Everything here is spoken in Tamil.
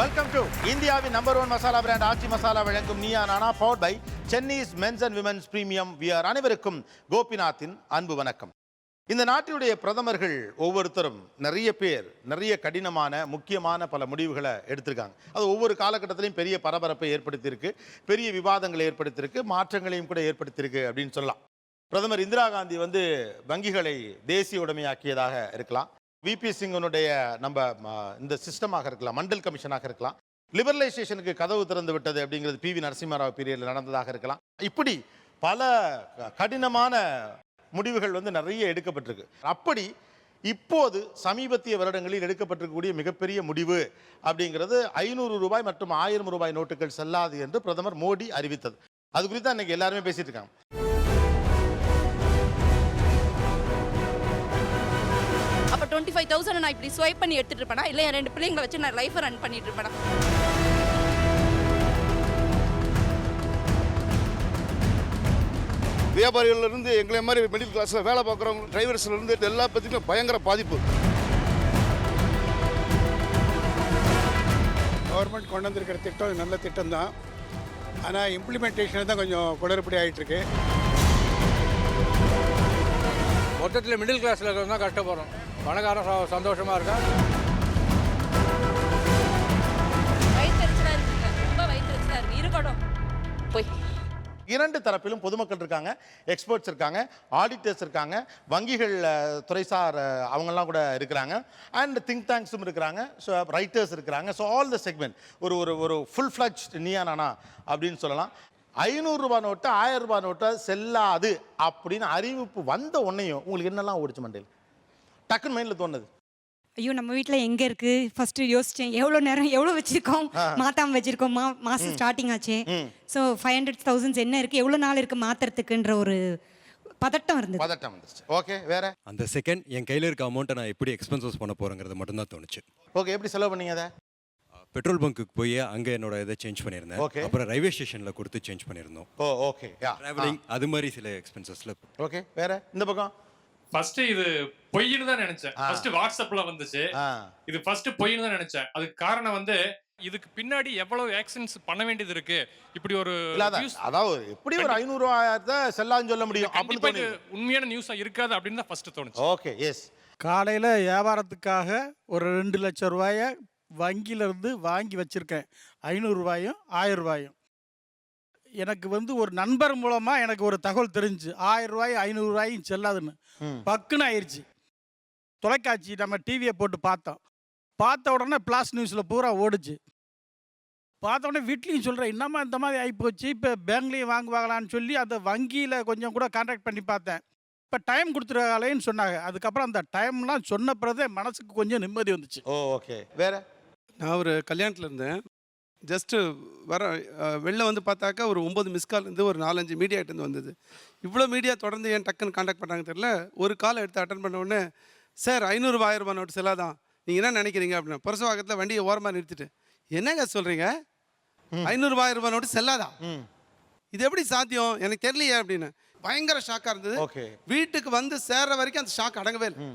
வெல்கம் டு இந்தியாவின் நம்பர் 1 மசாலா பிராண்ட் ஆச்சி மசாலா வழங்கும் Neeya Naana powered by Chennai's men's and women's premium wear. அனைவருக்கும் கோபிநாத்தின் அன்பு வணக்கம். இந்த நாட்டினுடைய பிரதமர்கள் ஒவ்வொருத்தரும் நிறைய பேர் நிறைய கடினமான முக்கியமான பல முடிவுகளை எடுத்திருக்காங்க. அது ஒவ்வொரு காலகட்டத்திலையும் பெரிய பரபரப்பை ஏற்படுத்தியிருக்கு, பெரிய விவாதங்களை ஏற்படுத்தியிருக்கு, மாற்றங்களையும் கூட ஏற்படுத்தியிருக்கு அப்படின்னு சொல்லலாம். பிரதமர் இந்திரா காந்தி வங்கிகளை தேசிய உடைமையாக்கியதாக இருக்கலாம். விபி சிங்கனுடைய நம்ம இந்த சிஸ்டமாக இருக்கலாம், மண்டல் கமிஷனாக இருக்கலாம். லிபரலைசேஷனுக்கு கதவு திறந்து விட்டது அப்படிங்கிறது பிவி நரசிம்மராவ் பீரியடில் நடந்ததாக இருக்கலாம். இப்படி பல கடினமான முடிவுகள் நிறைய எடுக்கப்பட்டிருக்கு. அப்படி இப்போது சமீபத்திய வருடங்களில் எடுக்கப்பட்டிருக்கக்கூடிய மிகப்பெரிய முடிவு அப்படிங்கிறது 500 ரூபாய் மற்றும் 1000 ரூபாய் நோட்டுகள் செல்லாது என்று பிரதமர் மோடி அறிவித்தது. அது குறித்து தான் இன்னைக்கு எல்லாருமே பேசிட்டு இருக்காங்க. அப்ப 25,000 நான் இப்படி ஸ்வைப் பண்ணி எடுத்துட்டு இருப்பேனா, இல்ல என் 2 பிள்ளைங்களை வச்சு நான் லைஃப் ரன் பண்ணிட்டு இருப்பேனா? வியாபாரிகளிலிருந்து எங்களை மாதிரி மிடில் கிளாஸில் வேலை பார்க்குறவங்க, டிரைவர்ஸ்லேருந்து எல்லா பற்றியும் பயங்கர பாதிப்பு. கவர்மெண்ட் கொண்டு வந்திருக்கிற திட்டம் நல்ல திட்டம் தான், ஆனால் இம்ப்ளிமெண்டேஷன் தான் கொஞ்சம் குளறுபடி ஆகிட்டு இருக்கு. மொத்தத்தில் மிடில் கிளாஸில் இருக்கிறது தான் கஷ்டப்படுறோம். பணக்காரன் சந்தோஷமாக இருக்கா? வயிற்றுச்சலா இருக்குங்க, ரொம்ப வயிற்றுச்சலா இருக்கு. இருக்கட்டும் போய். இரண்டு தரப்பிலும் பொதுமக்கள் இருக்காங்க, எக்ஸ்பர்ட்ஸ் இருக்காங்க, ஆடிட்டர்ஸ் இருக்காங்க, வங்கிகள் துறைசார் அவங்கெல்லாம் கூட இருக்கிறாங்க, அண்ட் திங்க் டேங்க்ஸும் இருக்கிறாங்க, ஸோ ரைட்டர்ஸ் இருக்கிறாங்க. ஸோ ஆல் த செக்மெண்ட் ஒரு ஃபுல் ஃப்ளட்ஜ் நீயா நானா அப்படின்னு சொல்லலாம். 500 ரூபாய் நோட்டு 1000 ரூபாய் நோட்டை செல்லாது அப்படின்னு அறிவிப்பு வந்த உடனேயும் உங்களுக்கு என்னெல்லாம் ஓடிச்சு மண்டையில்? டக்குன்னு மைண்டில் தோணுது, ஐயோ நம்ம வீட்டில் எங்கே இருக்குது ஃபஸ்ட்டு யோசித்தேன். எவ்வளோ நேரம் எவ்வளோ வச்சுருக்கோம், மாற்றாமல் வச்சுருக்கோம், மாதம் ஸ்டார்டிங் ஆச்சு. ஸோ 500,000 என்ன இருக்குது, எவ்வளோ நாள் இருக்குது மாற்றுறதுக்குன்ற ஒரு பதட்டம் இருந்தது. பதட்டம் வந்துச்சு. ஓகே, வேற அந்த செகண்ட் என் கையில் இருக்க அமௌண்ட்டை நான் எப்படி எக்ஸ்பென்சஸ் பண்ண போகிறேங்கிறது மட்டும்தான் தோணுச்சு. ஓகே, எப்படி செலவு பண்ணீங்க அதை? பெட்ரோல் பங்க்குக்கு போய் அங்கே என்னோட இதை சேஞ்ச் பண்ணியிருந்தேன். ஓகே. அப்புறம் ரயில்வே ஸ்டேஷனில் கொடுத்து சேஞ்ச் பண்ணியிருந்தோம். ஓ ஓகே, ட்ராவலிங் அது மாதிரி சில எக்ஸ்பென்சஸில். ஓகே, வேற இந்த பக்கம்? ஃபர்ஸ்ட் இது பொய்ன்னு தான் நினைச்சேன். ஃபர்ஸ்ட் வாட்ஸ்அப்ல வந்துச்சு, இது ஃபர்ஸ்ட் பொய்ன்னு தான் நினைச்சேன். அதுக்கு காரணம் இதுக்கு பின்னாடி எவ்வளவு ஆக்ஷன்ஸ் பண்ண வேண்டியது இருக்கு. இப்படி ஒரு அதாவது எப்படி ஒரு 500 ரூபாயத்தை செல்லான்னு சொல்ல முடியும்? அப்படி உண்மையான நியூஸா இருக்காது அப்படின்னு தான் ஃபர்ஸ்ட் தோணுச்சு. Okay, yes. காலையில் வியாபாரத்துக்காக ஒரு 2 லட்சம் ரூபாயை வங்கியிலேருந்து வாங்கி வச்சுருக்கேன். 500 ரூபாயும் 1000 ரூபாயும். எனக்கு ஒரு நண்பர் மூலமாக எனக்கு ஒரு தகவல் தெரிஞ்சு 1000 ரூபாய் 500 ரூபாயும் செல்லாதுன்னு பக்குன்னு ஆயிடுச்சு. தொலைக்காட்சி நம்ம டிவியை போட்டு பார்த்த உடனே பிளாஸ் நியூஸில் பூரா ஓடுச்சு. பார்த்த உடனே வீட்லேயும் சொல்கிறேன், என்னம்மா இந்த மாதிரி ஆகிப்போச்சு, இப்போ பேங்க்லேயும் வாங்குவாங்களான்னு சொல்லி அந்த வங்கியில் கொஞ்சம் கூட கான்டாக்ட் பண்ணி பார்த்தேன். இப்போ டைம் கொடுத்துருக்காங்களேன்னு சொன்னாங்க. அதுக்கப்புறம் அந்த டைம்லாம் சொன்ன பிறகு மனசுக்கு கொஞ்சம் நிம்மதி வந்துச்சு. ஓகே, வேற? நான் ஒரு கல்யாணத்தில் இருந்தேன். ஜஸ்ட்டு வெளில பார்த்தாக்கா ஒரு 9 மிஸ்கால் இருந்து ஒரு 4-5 மீடியாகிட்டேருந்து வந்தது. இவ்வளோ மீடியா தொடர்ந்து ஏன் டக்குன்னு காண்டாக்ட் பண்ணுறாங்க தெரியல. ஒரு கால் எடுத்து அட்டன் பண்ண உடனே, சார் 500 ரூபாய் 1000 ரூபாய் நோட்டு செல்லாதான், நீங்கள் என்ன நினைக்கிறீங்க அப்படின்னா புரசவாக்கத்தில் வண்டியை ஓரமாக நிறுத்திட்டு, என்னங்க சொல்கிறீங்க 500 ரூபாய் 1000 ரூபாய் நோட்டு செல்லாதா, இது எப்படி சாத்தியம், எனக்கு தெரியலையே அப்படின்னு பயங்கர ஷாக்காக இருந்தது. வீட்டுக்கு வந்து சேர்ற வரைக்கும் அந்த ஷாக் அடங்கவே இல்லை.